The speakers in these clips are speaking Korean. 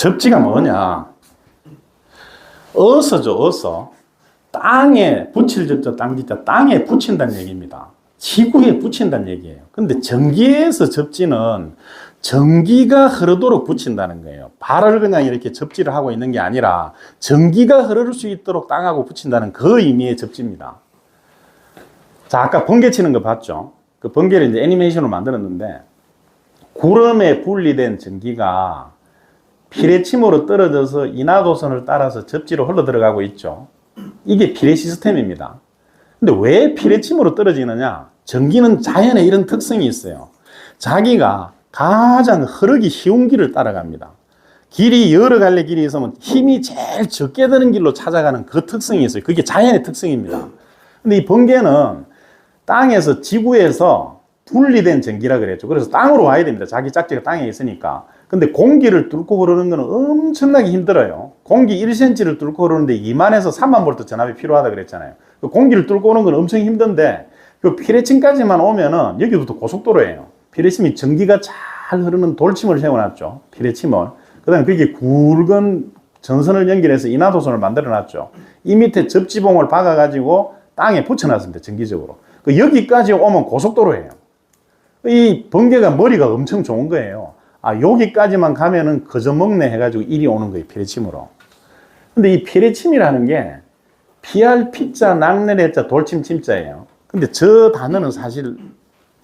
접지가 뭐냐? 어서죠, 어서. 땅에 붙일 졌죠, 땅지자. 땅에 붙인다는 얘기입니다. 지구에 붙인다는 얘기예요. 근데 전기에서 접지는 전기가 흐르도록 붙인다는 거예요. 발을 그냥 이렇게 접지를 하고 있는 게 아니라 전기가 흐를 수 있도록 땅하고 붙인다는 그 의미의 접지입니다. 자, 아까 번개 치는 거 봤죠? 그 번개를 이제 애니메이션으로 만들었는데 구름에 분리된 전기가 피레침으로 떨어져서 인하도선을 따라서 접지로 흘러 들어가고 있죠. 이게 피레 시스템입니다. 근데 왜 피레침으로 떨어지느냐? 전기는 자연에 이런 특성이 있어요. 자기가 가장 흐르기 쉬운 길을 따라갑니다. 길이 여러 갈래 길이 있으면 힘이 제일 적게 드는 길로 찾아가는 그 특성이 있어요. 그게 자연의 특성입니다. 근데 이 번개는 땅에서, 지구에서 분리된 전기라 그랬죠. 그래서 땅으로 와야 됩니다. 자기 짝지가 땅에 있으니까. 근데 공기를 뚫고 흐르는 거는 엄청나게 힘들어요. 공기 1cm를 뚫고 흐르는데 2만에서 3만 볼트 전압이 필요하다 그랬잖아요. 그 공기를 뚫고 오는 건 엄청 힘든데 그 피레침까지만 오면은 여기부터 고속도로예요. 피레침이 전기가 잘 흐르는 돌침을 세워놨죠. 피레침을. 그 다음에 거기에 굵은 전선을 연결해서 인하도선을 만들어놨죠. 이 밑에 접지봉을 박아가지고 땅에 붙여놨습니다. 전기적으로. 그 여기까지 오면 고속도로예요. 이 번개가 머리가 엄청 좋은 거예요. 아, 여기까지만 가면은 그저 먹네 해가지고 이리 오는 거예요. 피레침으로. 근데 이 피레침이라는 게 PRP자, 낙내래자, 돌침, 침자예요. 근데 저 단어는 사실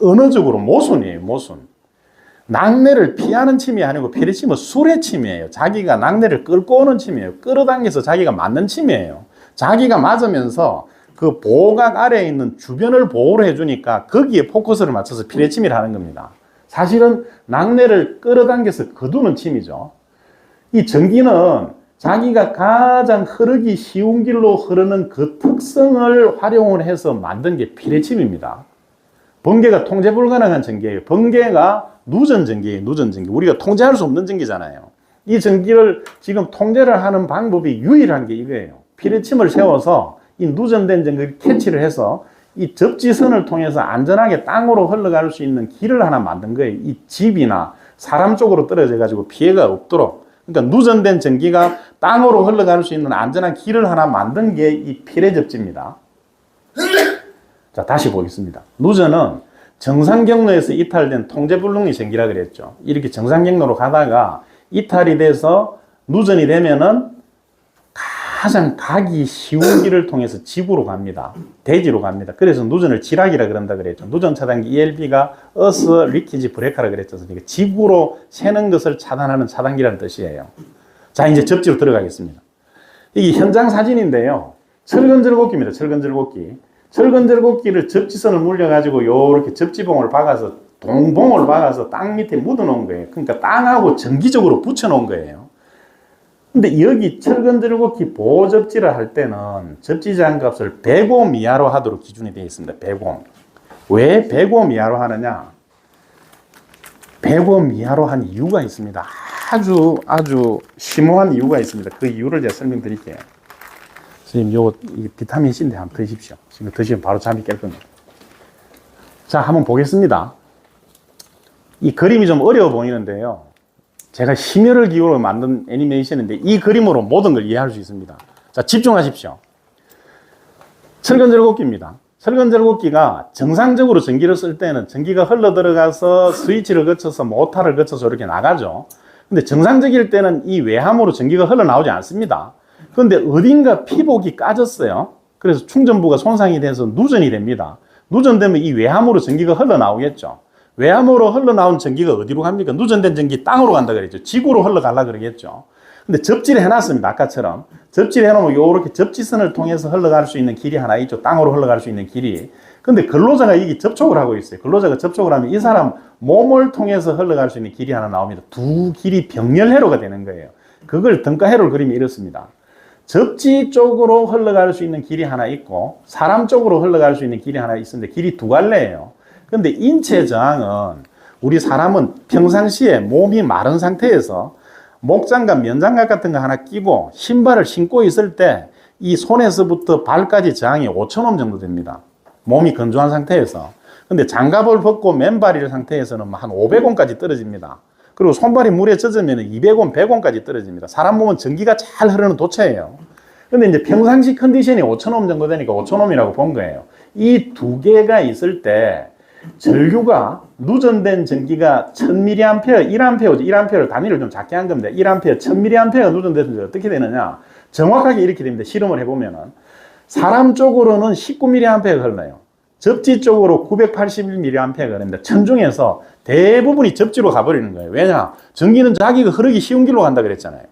언어적으로 모순이에요. 모순. 낙내를 피하는 침이 아니고 피레침은 술의 침이에요. 자기가 낙내를 끌고 오는 침이에요. 끌어당겨서 자기가 맞는 침이에요. 자기가 맞으면서 그 보호각 아래에 있는 주변을 보호를 해주니까 거기에 포커스를 맞춰서 피레침이라는 겁니다. 사실은 낙내를 끌어당겨서 거두는 침이죠. 이 전기는 자기가 가장 흐르기 쉬운 길로 흐르는 그 특성을 활용을 해서 만든 게 피레침입니다. 번개가 통제 불가능한 전기예요. 번개가 누전 전기예요. 누전 전기. 우리가 통제할 수 없는 전기잖아요. 이 전기를 지금 통제를 하는 방법이 유일한 게 이거예요. 피레침을 세워서 이 누전된 전기를 캐치를 해서 이 접지선을 통해서 안전하게 땅으로 흘러갈 수 있는 길을 하나 만든 거예요. 이 집이나 사람 쪽으로 떨어져 가지고 피해가 없도록. 그러니까 누전된 전기가 땅으로 흘러갈 수 있는 안전한 길을 하나 만든 게 이 피레 접지입니다. 자, 다시 보겠습니다. 누전은 정상 경로에서 이탈된 통제불능의 전기라 그랬죠. 이렇게 정상 경로로 가다가 이탈이 돼서 누전이 되면은 가장 가기 쉬운 길을 통해서 지구로 갑니다. 대지로 갑니다. 그래서 누전을 지락이라 그런다 그랬죠. 누전 차단기 ELB가 어스 리키지 브레이커라 그랬죠. 그러니까 지구로 새는 것을 차단하는 차단기라는 뜻이에요. 자, 이제 접지로 들어가겠습니다. 이게 현장 사진인데요. 철근절곡기입니다. 철근절곡기. 철근절곡기를 접지선을 물려가지고 요렇게 접지봉을 박아서 동봉을 박아서 땅 밑에 묻어 놓은 거예요. 그러니까 땅하고 정기적으로 붙여 놓은 거예요. 근데 여기 철근절곡기 보호접지를 할 때는 접지 장값을 100옴 이하로 하도록 기준이 되어 있습니다. 100옴. 왜 100옴 이하로 하느냐? 100옴 이하로 한 이유가 있습니다. 아주 심오한 이유가 있습니다. 그 이유를 제가 설명드릴게요. 선생님, 요거 비타민 C인데 한번 드십시오. 지금 드시면 바로 잠이 깰 겁니다. 자, 한번 보겠습니다. 이 그림이 좀 어려워 보이는데요. 제가 심혈을 기울여 만든 애니메이션인데 이 그림으로 모든 걸 이해할 수 있습니다. 자, 집중하십시오. 철근절곡기입니다. 철근절곡기가 정상적으로 전기를 쓸 때는 전기가 흘러 들어가서 스위치를 거쳐서 모터를 거쳐서 이렇게 나가죠. 근데 정상적일 때는 이 외함으로 전기가 흘러나오지 않습니다. 그런데 어딘가 피복이 까졌어요. 그래서 충전부가 손상이 돼서 누전이 됩니다. 누전되면 이 외함으로 전기가 흘러나오겠죠. 외함으로 흘러나온 전기가 어디로 갑니까? 누전된 전기 땅으로 간다 그랬죠. 지구로 흘러가려고 그러겠죠. 근데 접지를 해놨습니다. 아까처럼. 접지를 해놓으면 요렇게 접지선을 통해서 흘러갈 수 있는 길이 하나 있죠. 땅으로 흘러갈 수 있는 길이. 근데 근로자가 여기 접촉을 하고 있어요. 근로자가 접촉을 하면 이 사람 몸을 통해서 흘러갈 수 있는 길이 하나 나옵니다. 두 길이 병렬회로가 되는 거예요. 그걸 등가회로를 그리면 이렇습니다. 접지 쪽으로 흘러갈 수 있는 길이 하나 있고 사람 쪽으로 흘러갈 수 있는 길이 하나 있는데 길이 두 갈래예요. 근데 인체 저항은 우리 사람은 평상시에 몸이 마른 상태에서 목장갑, 면장갑 같은 거 하나 끼고 신발을 신고 있을 때 이 손에서부터 발까지 저항이 5,000옴 정도 됩니다. 몸이 건조한 상태에서. 근데 장갑을 벗고 맨발일 상태에서는 한 500옴까지 떨어집니다. 그리고 손발이 물에 젖으면 200온, 100온까지 떨어집니다. 사람 몸은 전기가 잘 흐르는 도체예요. 근데 이제 평상시 컨디션이 5,000옴 정도 되니까 5,000옴이라고 본 거예요. 이 두 개가 있을 때 전류가 누전된 전기가 1000mA, 1A죠. 1A를 단위를 좀 작게 한 겁니다. 1A, 1000mA가 누전됐을 때 어떻게 되느냐? 정확하게 이렇게 됩니다. 실험을 해보면은 사람 쪽으로는 19mA가 흘러요. 접지 쪽으로 981mA가 흐릅니다. 천중에서 대부분이 접지로 가버리는 거예요. 왜냐? 전기는 자기가 흐르기 쉬운 길로 간다 그랬잖아요.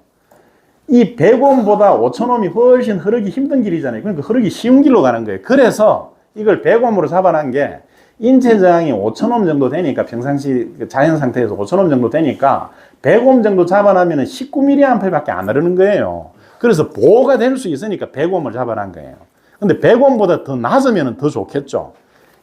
이 100옴보다 5000옴이 훨씬 흐르기 힘든 길이잖아요. 그러니까 흐르기 쉬운 길로 가는 거예요. 그래서 이걸 100옴으로 잡아놓은 게 인체 저항이 5000옴 정도 되니까 평상시 자연 상태에서 5000옴 정도 되니까 100옴 정도 잡아놓으면 19mA밖에 안 흐르는 거예요. 그래서 보호가 될 수 있으니까 100옴을 잡아놓은 거예요. 근데 100옴보다 더 낮으면 더 좋겠죠.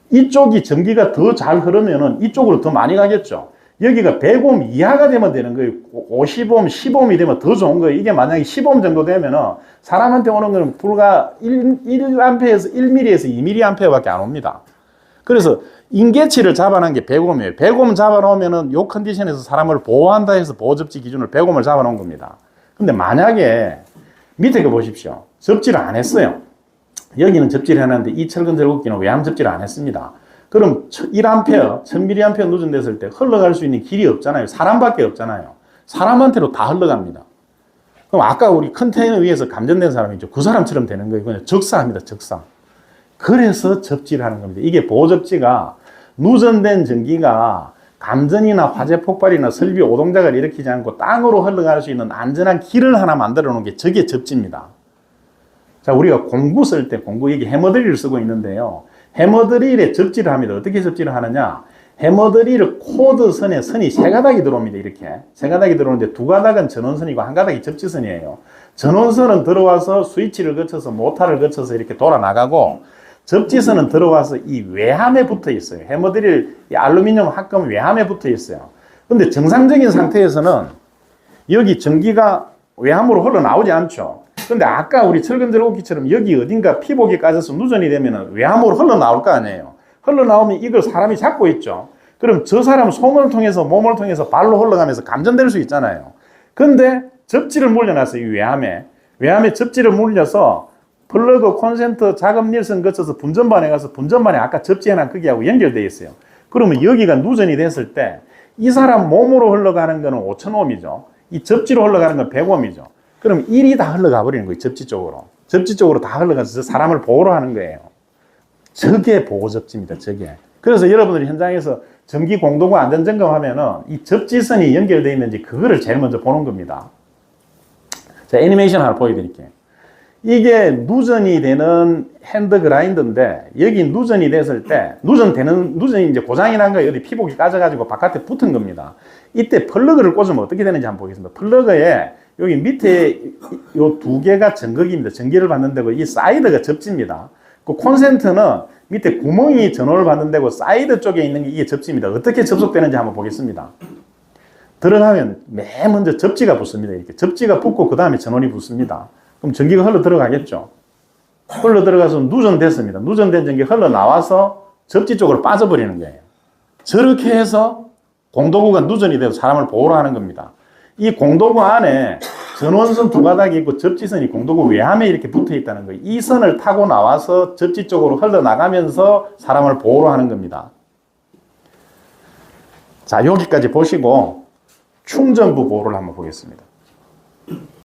이쪽이 전기가 더 잘 흐르면 이쪽으로 더 많이 가겠죠. 여기가 100옴 이하가 되면 되는 거예요. 50옴, 10옴이 되면 더 좋은 거예요. 이게 만약에 10옴 정도 되면은 사람한테 오는 거는 불과 1A에서 1mm에서 2mA밖에 안 옵니다. 그래서 인계치를 잡아놓은 게 100옴이에요. 100옴 잡아놓으면은 요 컨디션에서 사람을 보호한다 해서 보호접지 기준을 100옴을 잡아놓은 겁니다. 근데 만약에 밑에 거 보십시오. 접지를 안 했어요. 여기는 접지를 해놨는데 이 철근 절곡기는 외암 접지를 안 했습니다. 그럼 1A, 1000mA 누전됐을 때 흘러갈 수 있는 길이 없잖아요. 사람밖에 없잖아요. 사람한테로 다 흘러갑니다. 그럼 아까 우리 컨테이너 위에서 감전된 사람이 있죠. 그 사람처럼 되는 거예요. 그냥 적사합니다. 적사. 그래서 접지를 하는 겁니다. 이게 보호접지가 누전된 전기가 감전이나 화재 폭발이나 설비 오동작을 일으키지 않고 땅으로 흘러갈 수 있는 안전한 길을 하나 만들어 놓은 게 저게 접지입니다. 자, 우리가 공구 쓸 때 이게 해머드릴을 쓰고 있는데요. 해머드릴에 접지를 합니다. 어떻게 접지를 하느냐? 해머드릴 코드 선에 선이 세 가닥이 들어옵니다. 이렇게 세 가닥이 들어오는데 두 가닥은 전원선이고 한 가닥이 접지선이에요. 전원선은 들어와서 스위치를 거쳐서 모터를 거쳐서 이렇게 돌아 나가고 접지선은 들어와서 이 외함에 붙어 있어요. 해머드릴 이 알루미늄 합금 외함에 붙어 있어요. 근데 정상적인 상태에서는 여기 전기가 외함으로 흘러나오지 않죠. 근데 아까 우리 철근 절곡기처럼 여기 어딘가 피복이 까져서 누전이 되면 외함으로 흘러나올 거 아니에요. 흘러나오면 이걸 사람이 잡고 있죠. 그럼 저 사람 손을 통해서 몸을 통해서 발로 흘러가면서 감전될 수 있잖아요. 근데 접지를 물려놨어요. 이 외함에 접지를 물려서 플러그, 콘센트, 작업 닐슨 거쳐서 분전반에 가서 분전반에 아까 접지해놓은 거기하고 연결되어 있어요. 그러면 여기가 누전이 됐을 때 이 사람 몸으로 흘러가는 거는 5000옴이죠. 이 접지로 흘러가는 건 100옴이죠. 그럼 1이 다 흘러가 버리는 거예요. 접지 쪽으로. 접지 쪽으로 다 흘러가서 사람을 보호로 하는 거예요. 저게 보호접지입니다. 저게. 그래서 여러분들이 현장에서 전기 공동구 안전점검 하면은 이 접지선이 연결되어 있는지 그거를 제일 먼저 보는 겁니다. 자, 애니메이션 하나 보여드릴게요. 이게 누전이 되는 핸드 그라인더인데 여기 누전이 됐을 때 누전이 이제 고장이 난 거예요. 어디 피복이 까져가지고 바깥에 붙은 겁니다. 이때 플러그를 꽂으면 어떻게 되는지 한번 보겠습니다. 플러그에 여기 밑에 요 두 개가 전극입니다. 전기를 받는 데고 이 사이드가 접지입니다. 그 콘센트는 밑에 구멍이 전원을 받는 데고 사이드 쪽에 있는 게 이게 접지입니다. 어떻게 접속되는지 한번 보겠습니다. 들어가면 맨 먼저 접지가 붙습니다. 이렇게 접지가 붙고 그 다음에 전원이 붙습니다. 그럼 전기가 흘러 들어가겠죠. 흘러 들어가서 누전됐습니다. 누전된 전기 흘러 나와서 접지 쪽으로 빠져버리는 거예요. 저렇게 해서 공도구가 누전이 돼서 사람을 보호를 하는 겁니다. 이 공도구 안에 전원선 두 가닥이 있고 접지선이 공도구 외함에 이렇게 붙어 있다는 거예요. 이 선을 타고 나와서 접지 쪽으로 흘러나가면서 사람을 보호를 하는 겁니다. 자, 여기까지 보시고 충전부 보호를 한번 보겠습니다.